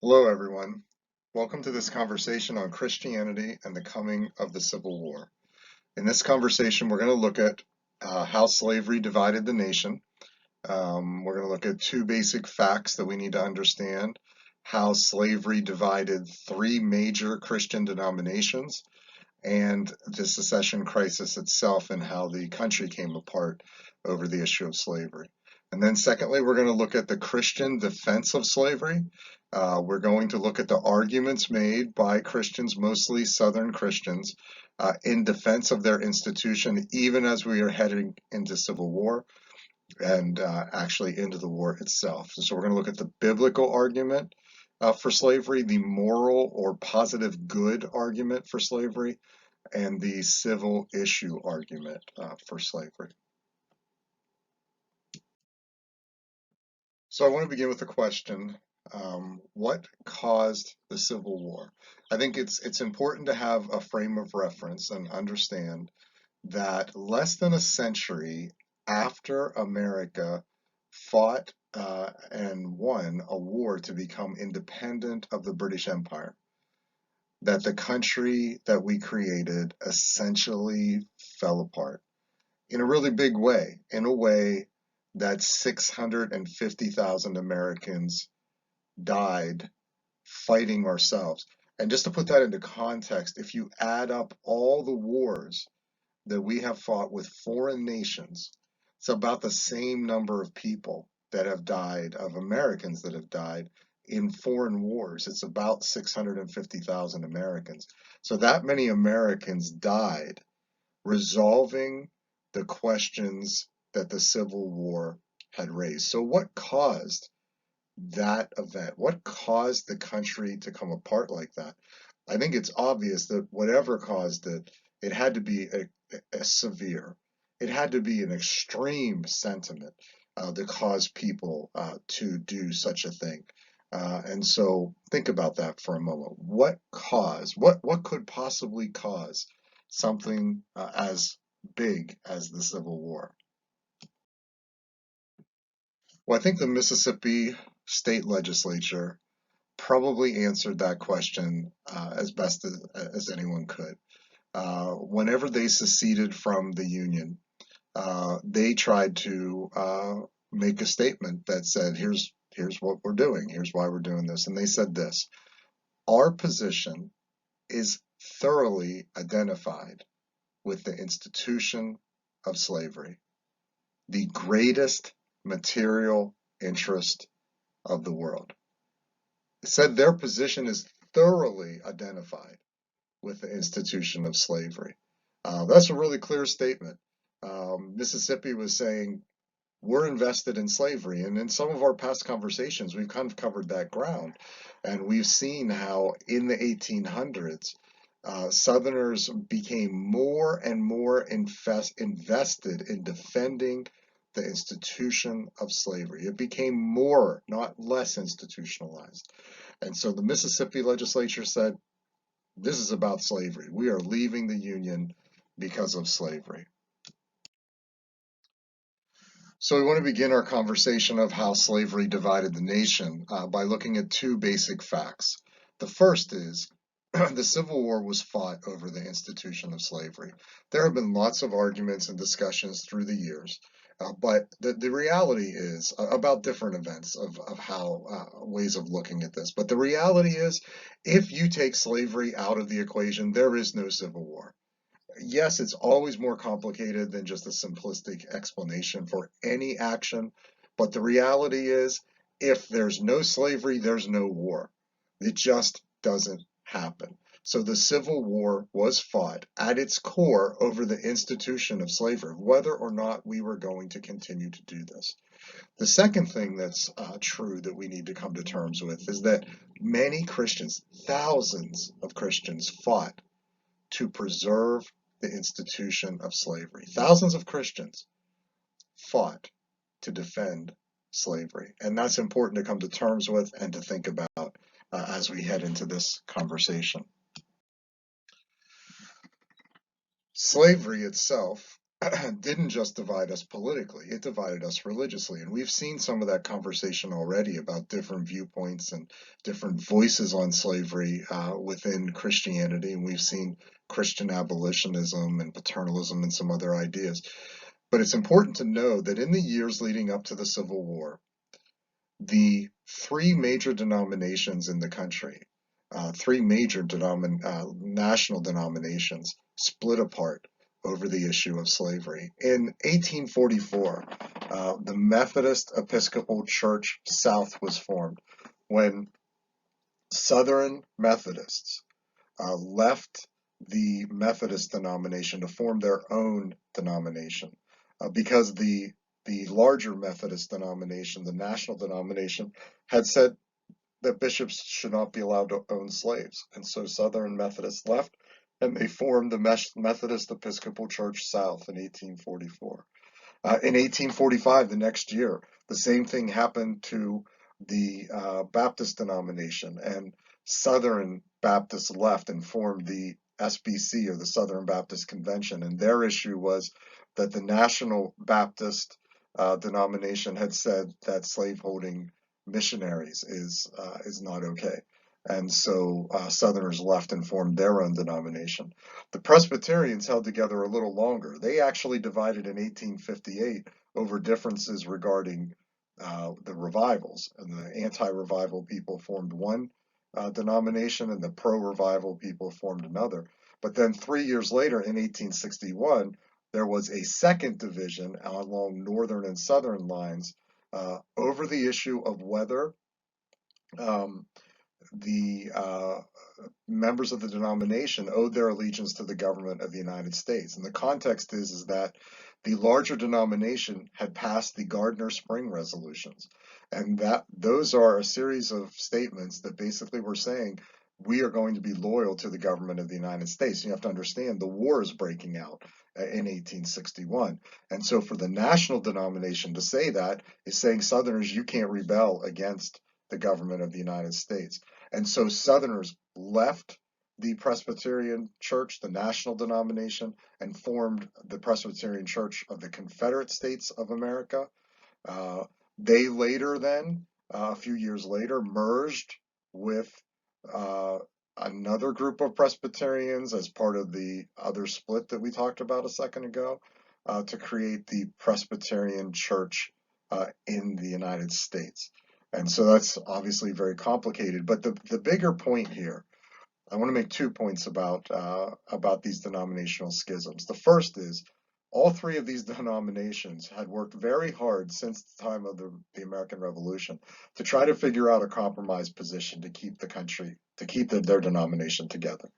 Hello, everyone. Welcome to this conversation on Christianity and the coming of the Civil War. In this conversation, we're going to look at how slavery divided the nation. We're going to look at two basic facts that we need to understand: how slavery divided three major Christian denominations, and the secession crisis itself and how the country came apart over the issue of slavery. And then, secondly, we're going to look at the Christian defense of slavery. We're going to look at the arguments made by Christians, mostly Southern Christians, in defense of their institution, even as we are heading into civil war and actually into the war itself. So we're going to look at the biblical argument for slavery, the moral or positive good argument for slavery, and the civil issue argument for slavery. So I want to begin with a question. What caused the Civil War? I think it's important to have a frame of reference and understand that less than a century after America fought and won a war to become independent of the British Empire, that the country that we created essentially fell apart in a really big way, in a way that 650,000 Americans died fighting ourselves. And just to put that into context, if you add up all the wars that we have fought with foreign nations, it's about the same number of people that have died, of Americans that have died in foreign wars. It's about 650,000 Americans. So that many Americans died resolving the questions that the Civil War had raised. So, what caused that event? What caused the country to come apart like that? I think it's obvious that whatever caused it, it had to be a severe, it had to be an extreme sentiment that caused people to do such a thing. And so think about that for a moment. What could possibly cause something as big as the Civil War? Well, I think the Mississippi state legislature probably answered that question as best as anyone could. Whenever they seceded from the Union, they tried to make a statement that said, here's what we're doing, here's why we're doing this. And they said this: our position is thoroughly identified with the institution of slavery, the greatest material interest of the world. It said their position is thoroughly identified with the institution of slavery. That's a really clear statement. Mississippi was saying, we're invested in slavery. And in some of our past conversations, we've kind of covered that ground. And we've seen how in the 1800s, Southerners became more and more invested in defending the institution of slavery. It became more, not less, institutionalized. And so the Mississippi legislature said, this is about slavery. We are leaving the Union because of slavery. So we want to begin our conversation of how slavery divided the nation by looking at two basic facts. The first is the Civil War was fought over the institution of slavery. There have been lots of arguments and discussions through the years, but the reality is about different events of how ways of looking at this. But the reality is, if you take slavery out of the equation, there is no Civil War. Yes, it's always more complicated than just a simplistic explanation for any action, but the reality is, if there's no slavery, there's no war. It just doesn't happen. So the Civil War was fought at its core over the institution of slavery, whether or not we were going to continue to do this. The second thing that's true that we need to come to terms with is that many Christians, thousands of Christians, fought to preserve the institution of slavery. Thousands of Christians fought to defend slavery. And that's important to come to terms with and to think about as we head into this conversation. Slavery itself didn't just divide us politically, it divided us religiously. And we've seen some of that conversation already about different viewpoints and different voices on slavery within Christianity. And we've seen Christian abolitionism and paternalism and some other ideas. But it's important to know that in the years leading up to the Civil War, the three major denominations in the country, three major national denominations, split apart over the issue of slavery. In 1844, the Methodist Episcopal Church South was formed when Southern Methodists left the Methodist denomination to form their own denomination because the larger Methodist denomination, the national denomination, had said that bishops should not be allowed to own slaves. And so Southern Methodists left and they formed the Methodist Episcopal Church South in 1844. In 1845, the next year, the same thing happened to the Baptist denomination, and Southern Baptists left and formed the SBC, or the Southern Baptist Convention, and their issue was that the National Baptist denomination had said that slaveholding missionaries is not okay. And so Southerners left and formed their own denomination. The Presbyterians held together a little longer. They actually divided in 1858 over differences regarding the revivals. And the anti-revival people formed one denomination, and the pro-revival people formed another. But then 3 years later, in 1861, there was a second division along northern and southern lines over the issue of whether the members of the denomination owed their allegiance to the government of the United States. And the context is that the larger denomination had passed the Gardner Spring resolutions. And that those are a series of statements that basically were saying we are going to be loyal to the government of the United States. You have to understand the war is breaking out in 1861. And so for the national denomination to say that is saying, Southerners, you can't rebel against the government of the United States. And so Southerners left the Presbyterian Church, the national denomination, and formed the Presbyterian Church of the Confederate States of America. They later then, a few years later, merged with another group of Presbyterians as part of the other split that we talked about a second ago to create the Presbyterian Church in the United States. And so that's obviously very complicated. But the bigger point here, I want to make 2 points about these denominational schisms. The first is all three of these denominations had worked very hard since the time of the American Revolution to try to figure out a compromise position to keep the country, to keep their denomination together.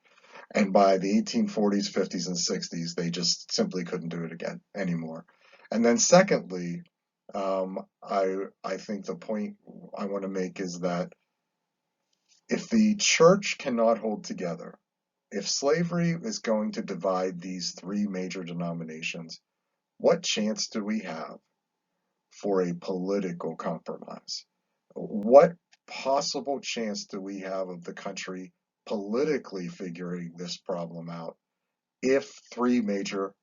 And by the 1840s, 50s, and 60s, they just simply couldn't do it again anymore. And then secondly, I think the point I want to make is that if the church cannot hold together, if slavery is going to divide these three major denominations, what chance do we have for a political compromise? What possible chance do we have of the country politically figuring this problem out if three major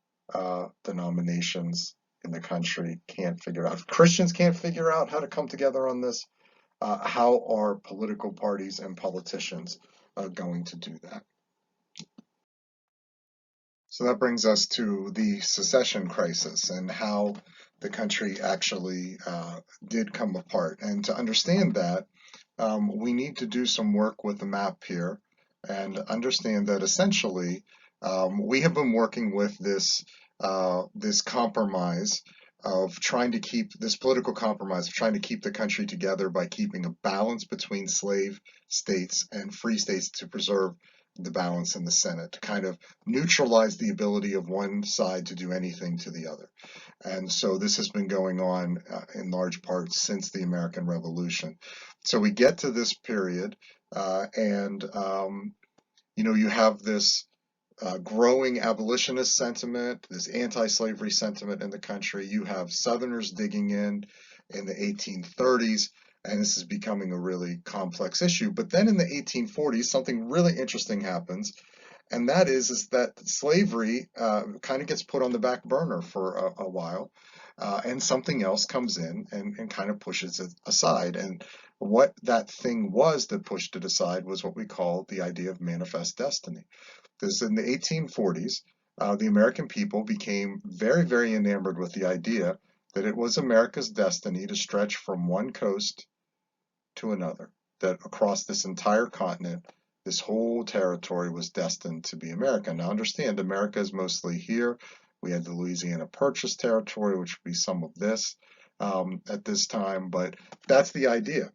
denominations in the country can't figure out? If Christians can't figure out how to come together on this, how are political parties and politicians going to do that? So that brings us to the secession crisis and how the country actually did come apart. And to understand that, we need to do some work with the map here and understand that essentially we have been working with this compromise of trying to keep this political compromise of trying to keep the country together by keeping a balance between slave states and free states to preserve the balance in the Senate, to kind of neutralize the ability of one side to do anything to the other. And so this has been going on in large part since the American Revolution. So we get to this period, and you have this growing abolitionist sentiment, this anti-slavery sentiment in the country. You have Southerners digging in the 1830s, and this is becoming a really complex issue. But then in the 1840s, something really interesting happens, and that is that slavery kind of gets put on the back burner for a while, and something else comes in and kind of pushes it aside. And what that thing was that pushed it aside was what we call the idea of manifest destiny. Because in the 1840s, the American people became very, very enamored with the idea that it was America's destiny to stretch from one coast to another, that across this entire continent, this whole territory was destined to be America. Now, understand, America is mostly here. We had the Louisiana Purchase territory, which would be some of this at this time, but that's the idea.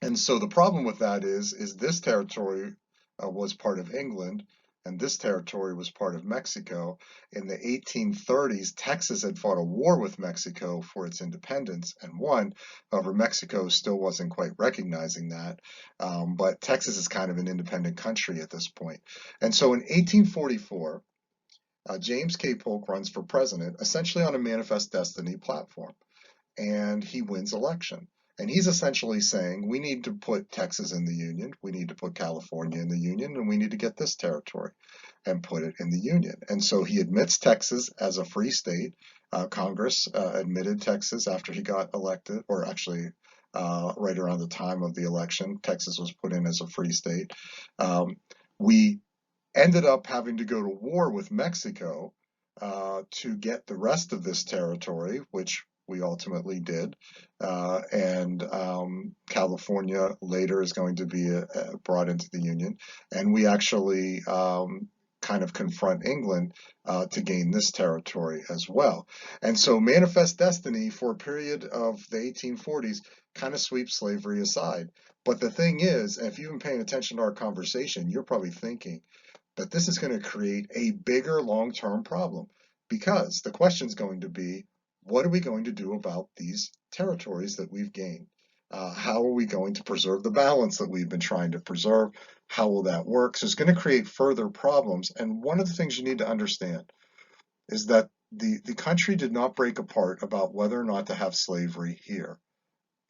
And so the problem with that is this territory was part of England, and this territory was part of Mexico. In the 1830s, Texas had fought a war with Mexico for its independence and won. However, Mexico still wasn't quite recognizing that. But Texas is kind of an independent country at this point. And so in 1844, James K. Polk runs for president, essentially on a Manifest Destiny platform, and he wins election. And he's essentially saying we need to put Texas in the Union, we need to put California in the Union, and we need to get this territory and put it in the Union. And so he admits Texas as a free state. Congress admitted Texas after he got elected, or actually right around the time of the election, Texas was put in as a free state. We ended up having to go to war with Mexico to get the rest of this territory, which we ultimately did. And California later is going to be brought into the Union. And we actually kind of confront England to gain this territory as well. And so Manifest Destiny for a period of the 1840s kind of sweeps slavery aside. But the thing is, if you've been paying attention to our conversation, you're probably thinking, that this is going to create a bigger long-term problem because the question is going to be, what are we going to do about these territories that we've gained? How are we going to preserve the balance that we've been trying to preserve? How will that work? So it's going to create further problems. And one of the things you need to understand is that the country did not break apart about whether or not to have slavery here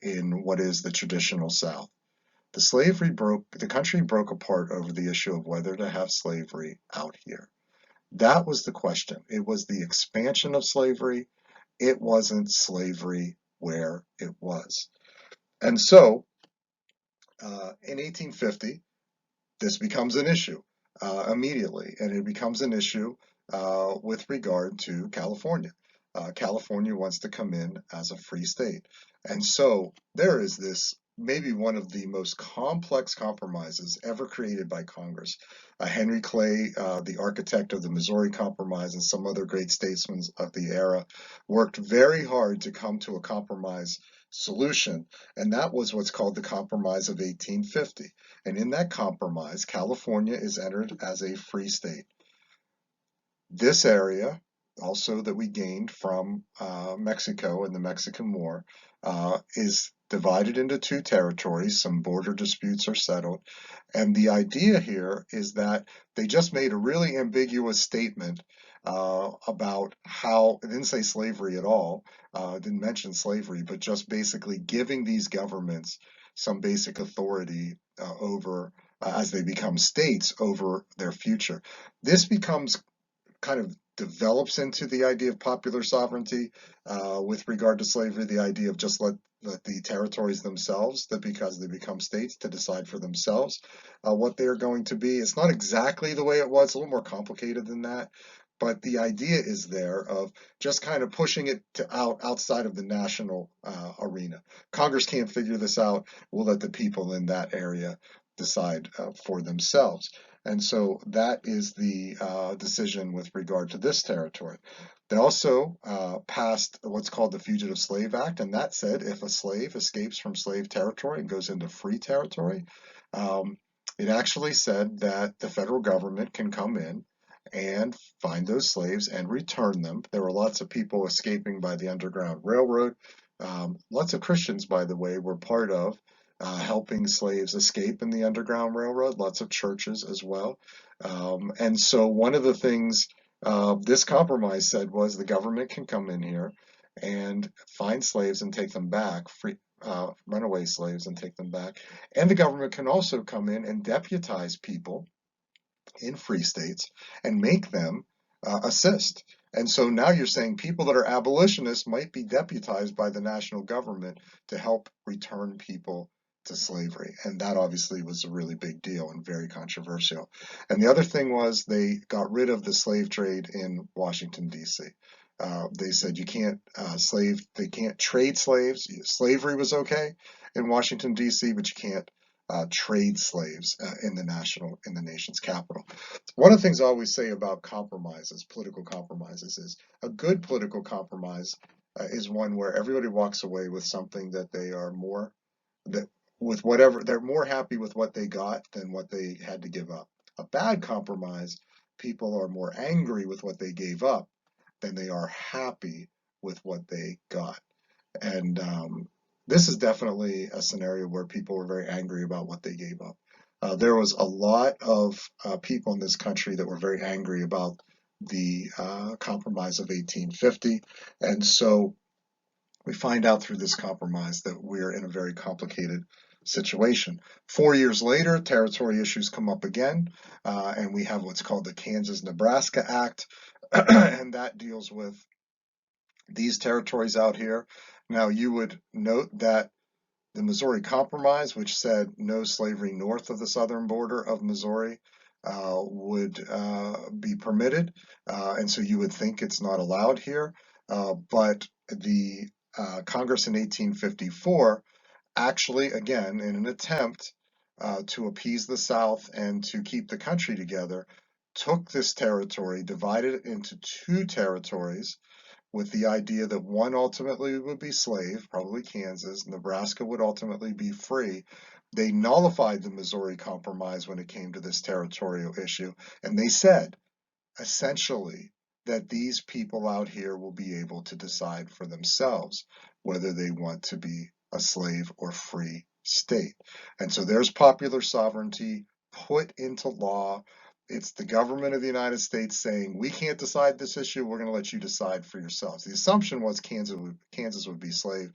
in what is the traditional South. The country broke apart over the issue of whether to have slavery out here. That was the question. It was the expansion of slavery. It wasn't slavery where it was. And so, in 1850, this becomes an issue immediately, and it becomes an issue with regard to California. California wants to come in as a free state. And so there is this maybe one of the most complex compromises ever created by Congress. Henry Clay, the architect of the Missouri Compromise, and some other great statesmen of the era, worked very hard to come to a compromise solution, and that was what's called the Compromise of 1850. And in that compromise, California is entered as a free state. This area, also that we gained from Mexico and the Mexican War, is divided into two territories. Some border disputes are settled. And the idea here is that they just made a really ambiguous statement about how, it didn't say slavery at all, didn't mention slavery, but just basically giving these governments some basic authority over, as they become states, over their future. This becomes kind of develops into the idea of popular sovereignty with regard to slavery, the idea of just let the territories themselves, that because they become states, to decide for themselves what they're going to be. It's not exactly the way it was, a little more complicated than that. But the idea is there of just kind of pushing it outside of the national arena. Congress can't figure this out. We'll let the people in that area decide for themselves. And so that is the decision with regard to this territory. They also passed what's called the Fugitive Slave Act, and that said if a slave escapes from slave territory and goes into free territory, um, it actually said that the federal government can come in and find those slaves and return them. There were lots of people escaping by the Underground Railroad. Lots of Christians, by the way, were part of helping slaves escape in the Underground Railroad, lots of churches as well. And so one of the things this compromise said was the government can come in here and find slaves and take them back, runaway slaves and take them back. And the government can also come in and deputize people in free states and make them assist. And so now you're saying people that are abolitionists might be deputized by the national government to help return people to slavery. And that obviously was a really big deal and very controversial. And the other thing was they got rid of the slave trade in Washington, D.C. They said you can't they can't trade slaves. Slavery was okay in Washington, D.C., but you can't trade slaves in the nation's capital. One of the things I always say about compromises, political compromises, is a good political compromise is one where everybody walks away with something that they are more that with whatever they're more happy with what they got than what they had to give up. A bad compromise, people are more angry with what they gave up than they are happy with what they got. And this is definitely a scenario where people were very angry about what they gave up. There was a lot of people in this country that were very angry about the Compromise of 1850. And so we find out through this compromise that we're in a very complicated situation. 4 years later, territory issues come up again, and we have what's called the Kansas-Nebraska Act, and that deals with these territories out here. Now, you would note that the Missouri Compromise, which said no slavery north of the southern border of Missouri, would be permitted, and so you would think it's not allowed here. But the Congress in 1854 actually, again, in an attempt to appease the South and to keep the country together, took this territory, divided it into two territories, with the idea that one ultimately would be slave, probably Kansas, Nebraska would ultimately be free. They nullified the Missouri Compromise when it came to this territorial issue, and they said, essentially, that these people out here will be able to decide for themselves whether they want to be a slave or free state. And so there's popular sovereignty put into law. It's the government of the United States saying, we can't decide this issue, we're going to let you decide for yourselves. The assumption was Kansas would be slave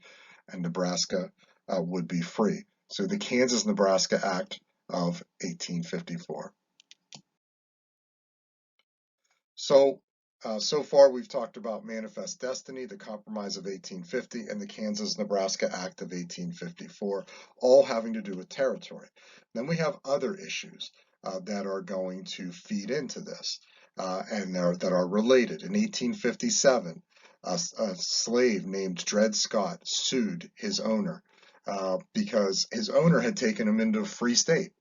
and Nebraska would be free. So the Kansas-Nebraska Act of 1854. So far we've talked about Manifest Destiny, the Compromise of 1850, and the Kansas-Nebraska Act of 1854, all having to do with territory. Then we have other issues that are going to feed into this and that are related. In 1857, a slave named Dred Scott sued his owner because his owner had taken him into a free state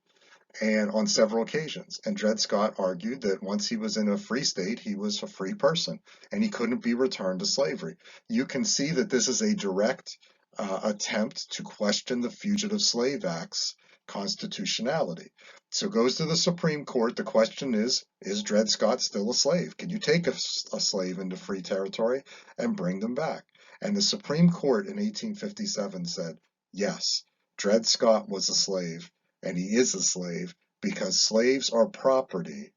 and on several occasions. And Dred Scott argued that once he was in a free state, he was a free person and he couldn't be returned to slavery. You can see that this is a direct attempt to question the Fugitive Slave Act's constitutionality. So it goes to the Supreme Court. The question is Dred Scott still a slave? Can you take a slave into free territory and bring them back? And the Supreme Court in 1857 said, yes, Dred Scott was a slave and he is a slave because slaves are property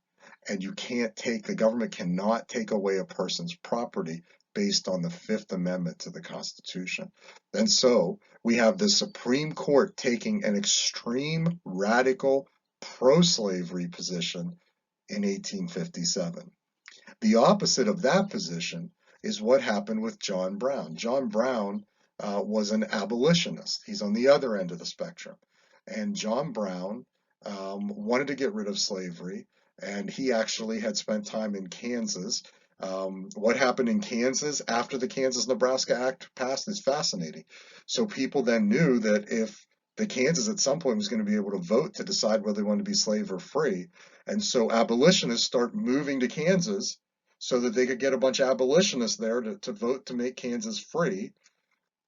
and the government cannot take away a person's property based on the Fifth Amendment to the Constitution. And so we have the Supreme Court taking an extreme radical pro-slavery position in 1857. The opposite of that position is what happened with John Brown. John Brown was an abolitionist. He's on the other end of the spectrum. And John Brown wanted to get rid of slavery, and he actually had spent time in Kansas. What happened in Kansas after the Kansas-Nebraska Act passed is fascinating. So people then knew that if the Kansas at some point was going to be able to vote to decide whether they wanted to be slave or free, and so abolitionists start moving to Kansas so that they could get a bunch of abolitionists there to vote to make Kansas free,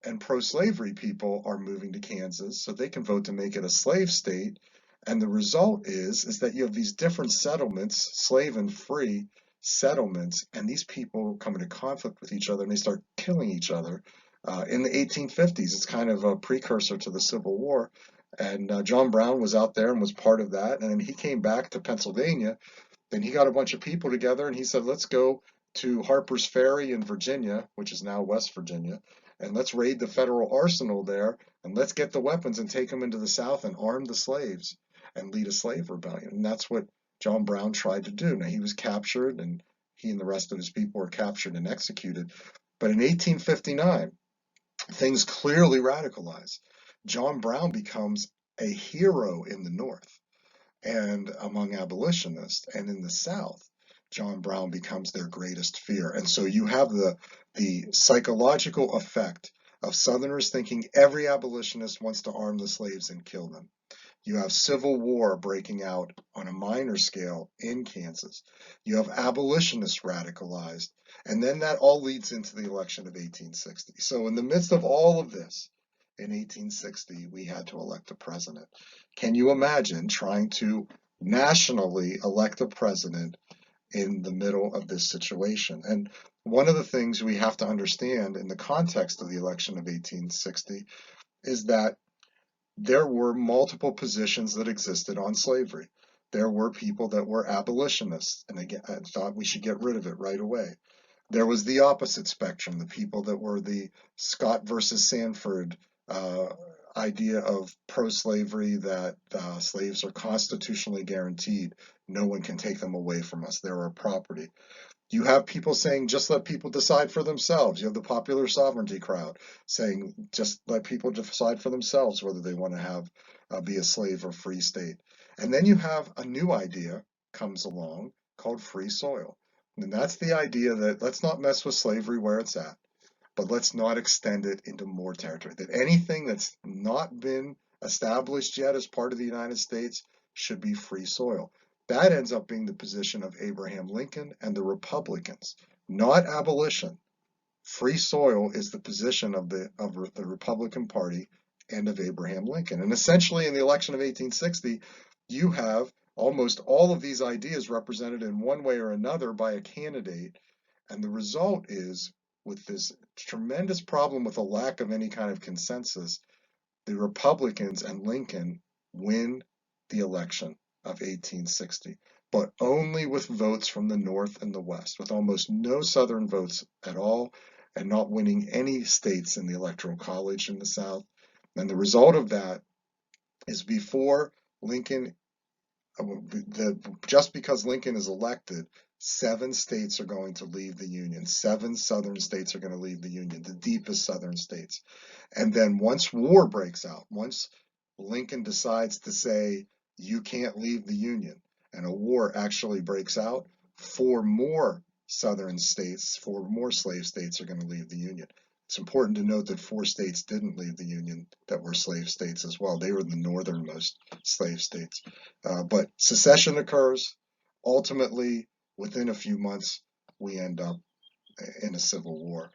and pro-slavery people are moving to Kansas so they can vote to make it a slave state. And the result is that you have these different settlements, slave and free settlements, and these people come into conflict with each other and they start killing each other. In the 1850s, it's kind of a precursor to the Civil War. And John Brown was out there and was part of that. And he came back to Pennsylvania. Then he got a bunch of people together and he said, let's go to Harper's Ferry in Virginia, which is now West Virginia, and let's raid the federal arsenal there and let's get the weapons and take them into the South and arm the slaves and lead a slave rebellion. And that's what John Brown tried to do. Now, he was captured, and he and the rest of his people were captured and executed. But in 1859, things clearly radicalize. John Brown becomes a hero in the North and among abolitionists, and in the South, John Brown becomes their greatest fear. And so you have the psychological effect of Southerners thinking every abolitionist wants to arm the slaves and kill them. You have civil war breaking out on a minor scale in Kansas. You have abolitionists radicalized. And then that all leads into the election of 1860. So, in the midst of all of this, in 1860, we had to elect a president. Can you imagine trying to nationally elect a president in the middle of this situation? And one of the things we have to understand in the context of the election of 1860 is that there were multiple positions that existed on slavery. There were people that were abolitionists and again thought we should get rid of it right away. There was the opposite spectrum, the people that were the Scott versus Sanford idea of pro-slavery, that slaves are constitutionally guaranteed. No one can take them away from us. They're our property. You have people saying, just let people decide for themselves. You have the popular sovereignty crowd saying, just let people decide for themselves whether they want to have be a slave or free state. And then you have a new idea comes along called free soil. And that's the idea that let's not mess with slavery where it's at, but let's not extend it into more territory. That anything that's not been established yet as part of the United States should be free soil. That ends up being the position of Abraham Lincoln and the Republicans, not abolition. Free soil is the position of the Republican Party and of Abraham Lincoln. And essentially, in the election of 1860, you have almost all of these ideas represented in one way or another by a candidate. And the result is, with this tremendous problem with a lack of any kind of consensus, the Republicans and Lincoln win the election of 1860, but only with votes from the North and the West, with almost no Southern votes at all, and not winning any states in the Electoral College in the South. And the result of that is before Lincoln, just because Lincoln is elected, 7 states are going to leave the Union. 7 Southern states are going to leave the Union, the deepest Southern states. And then once war breaks out, once Lincoln decides to say, you can't leave the Union, and a war actually breaks out, 4 more Southern states, 4 more slave states are going to leave the Union. It's important to note that 4 states didn't leave the Union that were slave states as well. They were the northernmost slave states. But secession occurs. Ultimately, within a few months, we end up in a civil war.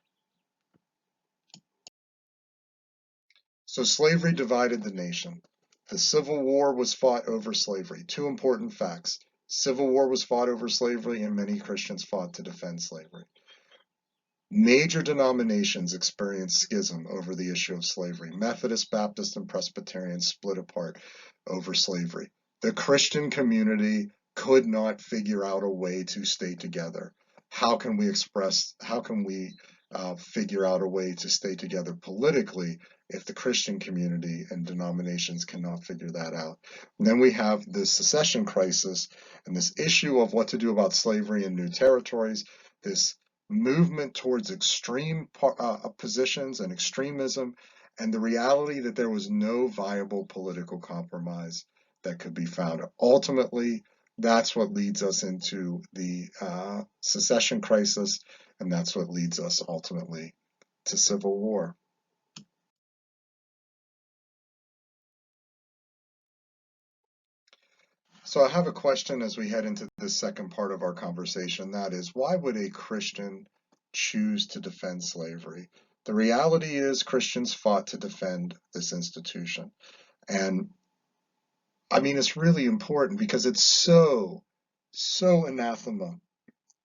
So slavery divided the nation. The Civil War was fought over slavery. 2 important facts. Civil War was fought over slavery, and many Christians fought to defend slavery. Major denominations experienced schism over the issue of slavery. Methodist, Baptist, and Presbyterian split apart over slavery. The Christian community could not figure out a way to stay together. How can we figure out a way to stay together politically if the Christian community and denominations cannot figure that out? And then we have the secession crisis and this issue of what to do about slavery in new territories, this movement towards extreme positions and extremism, and the reality that there was no viable political compromise that could be found. Ultimately, that's what leads us into the secession crisis, and that's what leads us ultimately to civil war. So I have a question as we head into the second part of our conversation. That is, why would a Christian choose to defend slavery? The reality is Christians fought to defend this institution. And I mean, it's really important because it's so anathema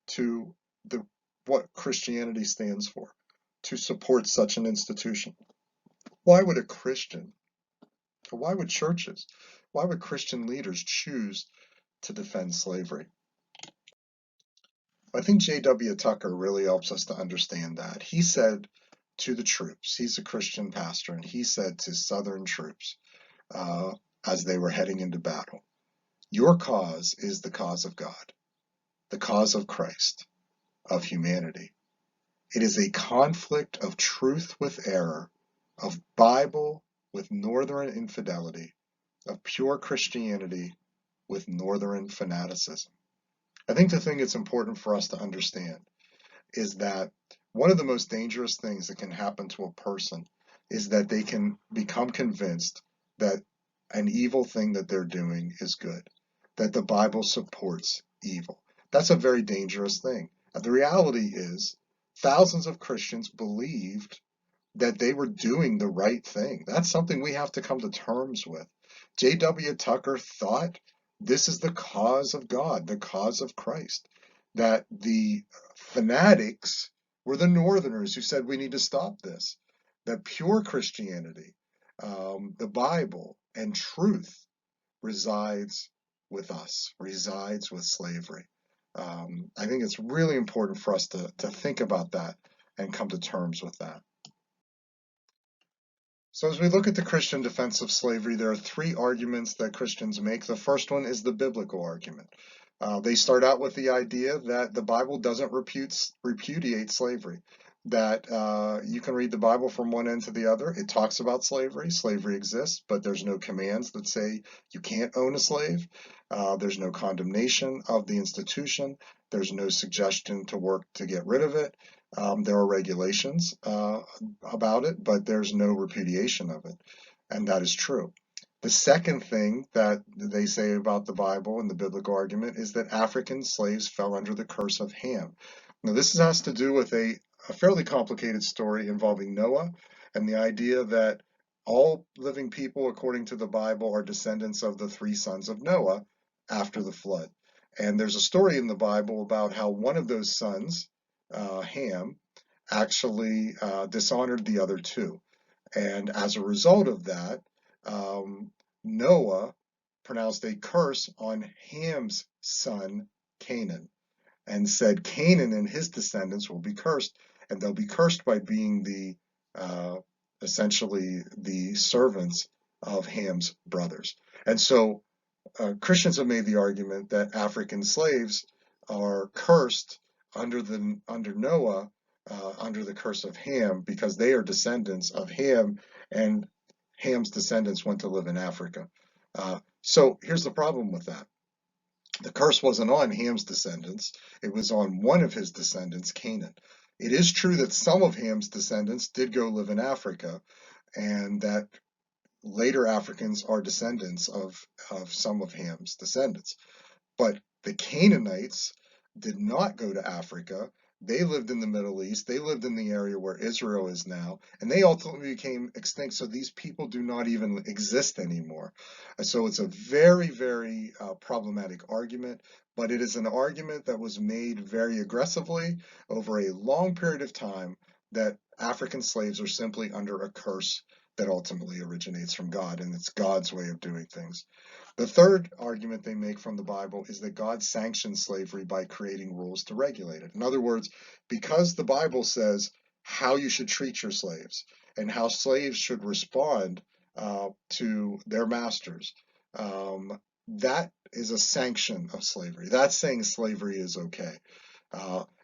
to the what Christianity stands for, to support such an institution. Why would a Christian, or why would churches, why would Christian leaders choose to defend slavery? I think J.W. Tucker really helps us to understand that. He said to the troops, he's a Christian pastor, and he said to Southern troops as they were heading into battle, Your cause is the cause of God, the cause of Christ, of humanity. It is a conflict of truth with error, of Bible with northern infidelity, of pure Christianity with northern fanaticism. I think the thing it's important for us to understand is that one of the most dangerous things that can happen to a person is that they can become convinced that an evil thing that they're doing is good, that the Bible supports evil. That's a very dangerous thing. The reality is, thousands of Christians believed that they were doing the right thing. That's something we have to come to terms with. J.W. Tucker thought this is the cause of God, the cause of Christ, that the fanatics were the Northerners who said we need to stop this, that pure Christianity, the Bible, and truth resides with us, resides with slavery. I think it's really important for us to think about that and come to terms with that. So as we look at the Christian defense of slavery, there are three arguments that Christians make. The first one is the biblical argument. They start out with the idea that the Bible doesn't repudiate slavery, that you can read the Bible from one end to the other. It talks about slavery. Slavery exists, but there's no commands that say you can't own a slave. There's no condemnation of the institution. There's no suggestion to work to get rid of it. There are regulations about it, but there's no repudiation of it. And that is true. The second thing that they say about the Bible and the biblical argument is that African slaves fell under the curse of Ham. Now, this has to do with a fairly complicated story involving Noah and the idea that all living people, according to the Bible, are descendants of the three sons of Noah after the flood. And there's a story in the Bible about how one of those sons, Ham, actually dishonored the other two. And as a result of that, Noah pronounced a curse on Ham's son, Canaan, and said, Canaan and his descendants will be cursed, and they'll be cursed by being essentially the servants of Ham's brothers. And so Christians have made the argument that African slaves are cursed under Noah, under the curse of Ham, because they are descendants of Ham, and Ham's descendants went to live in Africa. So here's the problem with that. The curse wasn't on Ham's descendants, it was on one of his descendants, Canaan. It is true that some of Ham's descendants did go live in Africa, and that later Africans are descendants of some of Ham's descendants. But the Canaanites did not go to Africa. They lived in the Middle East. They lived in the area where Israel is now, and they ultimately became extinct. So these people do not even exist anymore. So it's a very, very problematic argument, but it is an argument that was made very aggressively over a long period of time that African slaves are simply under a curse that ultimately originates from God, and it's God's way of doing things. The third argument they make from the Bible is that God sanctioned slavery by creating rules to regulate it. In other words, because the Bible says how you should treat your slaves and how slaves should respond to their masters, that is a sanction of slavery. That's saying slavery is okay.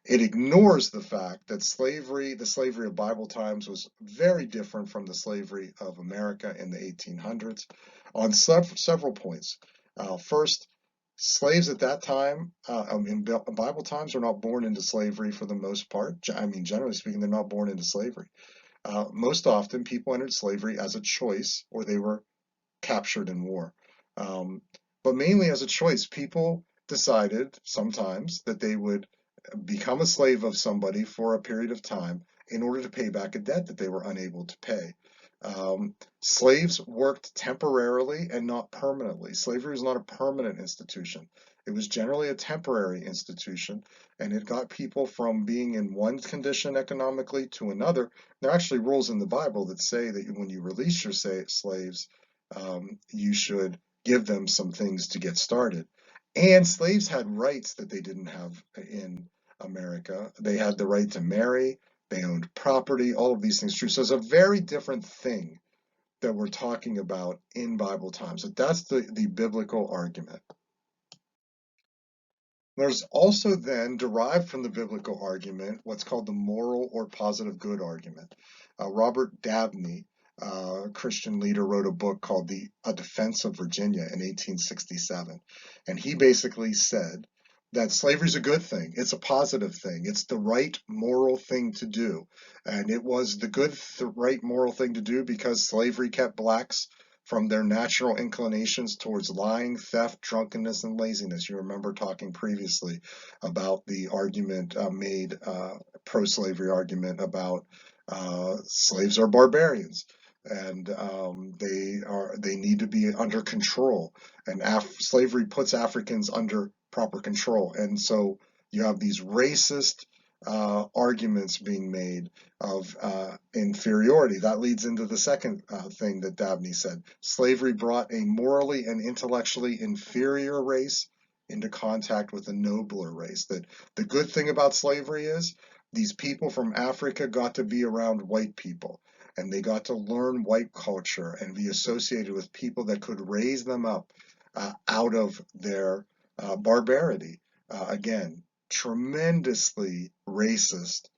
It ignores the fact that the slavery of Bible times, was very different from the slavery of America in the 1800s on several points. First, slaves at that time, in Bible times, are not born into slavery for the most part. I mean, generally speaking, they're not born into slavery. Most often, people entered slavery as a choice, or they were captured in war. But mainly as a choice, people decided sometimes that they would become a slave of somebody for a period of time in order to pay back a debt that they were unable to pay. Slaves worked temporarily and not permanently. Slavery was not a permanent institution. It was generally a temporary institution, and it got people from being in one condition economically to another. There are actually rules in the Bible that say that when you release your slaves, you should give them some things to get started. And slaves had rights that they didn't have in America. They had the right to marry, they owned property, all of these things true. So it's a very different thing that we're talking about in Bible times. So that's the biblical argument. There's also then derived from the biblical argument what's called the moral or positive good argument. Robert Dabney, a Christian leader, wrote a book called A Defense of Virginia in 1867. And he basically said that slavery is a good thing. It's a positive thing. It's the right moral thing to do. And it was the right moral thing to do because slavery kept blacks from their natural inclinations towards lying, theft, drunkenness, and laziness. You remember talking previously about the argument pro-slavery argument about slaves are barbarians and they need to be under control, and slavery puts Africans under proper control, and so you have these racist arguments being made of inferiority. That leads into the second thing that Dabney said. Slavery brought a morally and intellectually inferior race into contact with a nobler race. That the good thing about slavery is these people from Africa got to be around white people, and they got to learn white culture and be associated with people that could raise them up out of their barbarity. Again, tremendously racist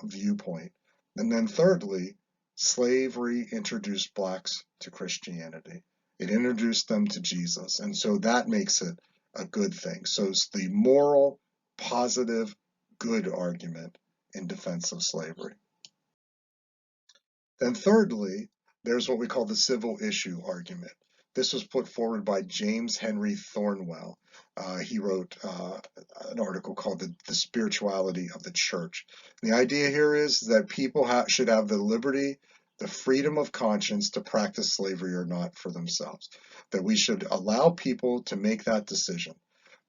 viewpoint. And then thirdly, slavery introduced blacks to Christianity. It introduced them to Jesus. And so that makes it a good thing. So it's the moral, positive, good argument in defense of slavery. Then thirdly, there's what we call the civil issue argument. This was put forward by James Henry Thornwell. He wrote an article called the Spirituality of the Church. And the idea here is that people should have the liberty, the freedom of conscience to practice slavery or not for themselves. That we should allow people to make that decision.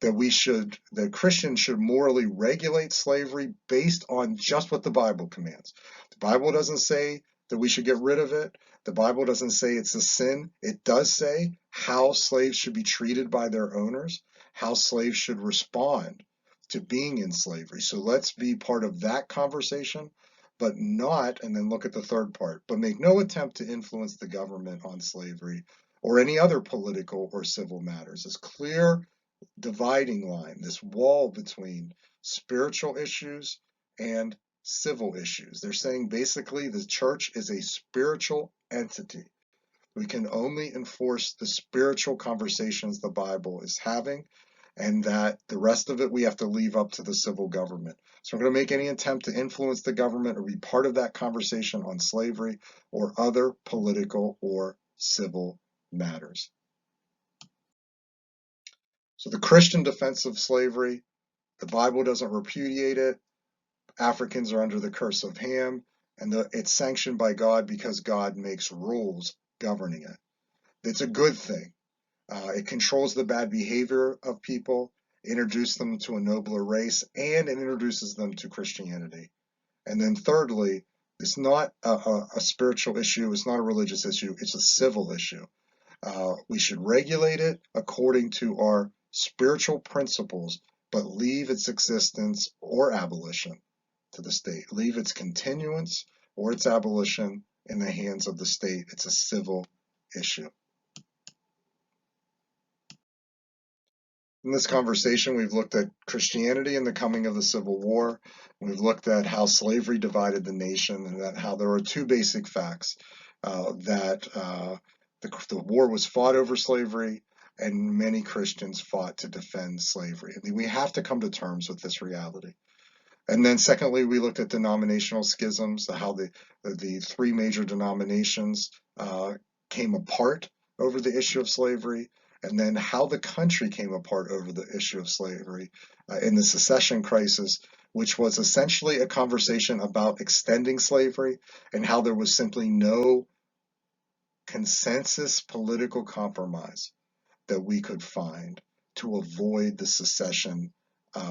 That Christians should morally regulate slavery based on just what the Bible commands. The Bible doesn't say that we should get rid of it. The Bible doesn't say it's a sin. It does say how slaves should be treated by their owners, how slaves should respond to being in slavery. So let's be part of that conversation, but not, and then look at the third part, but make no attempt to influence the government on slavery or any other political or civil matters. This clear dividing line, this wall between spiritual issues and civil issues. They're saying basically the church is a spiritual entity. We can only enforce the spiritual conversations the Bible is having, and that the rest of it we have to leave up to the civil government. So we're going to make any attempt to influence the government or be part of that conversation on slavery or other political or civil matters. So the Christian defense of slavery, the Bible doesn't repudiate it. Africans are under the curse of Ham, and it's sanctioned by God because God makes rules governing it. It's a good thing. It controls the bad behavior of people, introduces them to a nobler race, and it introduces them to Christianity. And then thirdly, it's not a spiritual issue, it's not a religious issue, it's a civil issue. We should regulate it according to our spiritual principles, but leave its existence or abolition to the state. Leave its continuance or its abolition in the hands of the state. It's a civil issue. In this conversation, we've looked at Christianity and the coming of the Civil War. We've looked at how slavery divided the nation and that how there are two basic facts, that the war was fought over slavery and many Christians fought to defend slavery. I mean, we have to come to terms with this reality. And then secondly, we looked at denominational schisms, how the three major denominations came apart over the issue of slavery, and then how the country came apart over the issue of slavery in the secession crisis, which was essentially a conversation about extending slavery and how there was simply no consensus political compromise that we could find to avoid the secession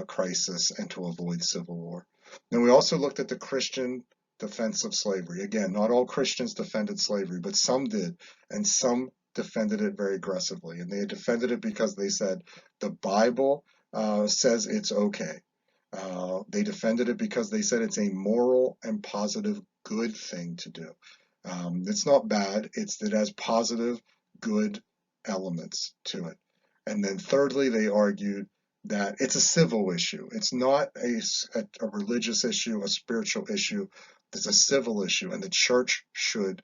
crisis and to avoid civil war. Then we also looked at the Christian defense of slavery. Again, not all Christians defended slavery, but some did, and some defended it very aggressively. And they defended it because they said the Bible says it's okay. They defended it because they said it's a moral and positive good thing to do. It's not bad, it's it has positive, good elements to it. And then thirdly, they argued that it's a civil issue. It's not a religious issue, a spiritual issue. It's a civil issue, and the church should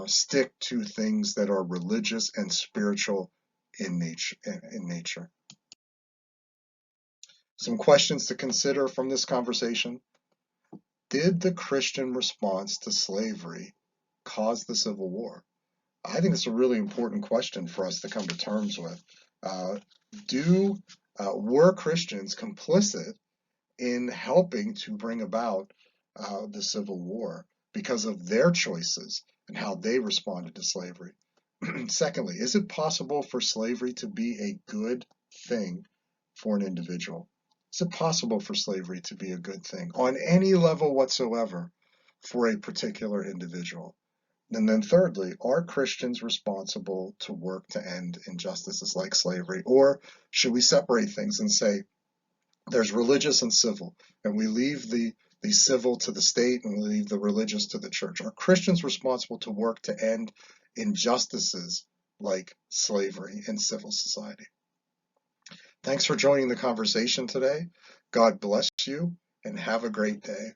stick to things that are religious and spiritual in nature. Some questions to consider from this conversation. Did the Christian response to slavery cause the Civil War? I think it's a really important question for us to come to terms with. Uh, were Christians complicit in helping to bring about the Civil War because of their choices and how they responded to slavery? Secondly, is it possible for slavery to be a good thing for an individual? Is it possible for slavery to be a good thing on any level whatsoever for a particular individual? And then thirdly, are Christians responsible to work to end injustices like slavery? Or should we separate things and say there's religious and civil, and we leave the civil to the state and we leave the religious to the church? Are Christians responsible to work to end injustices like slavery in civil society? Thanks for joining the conversation today. God bless you and have a great day.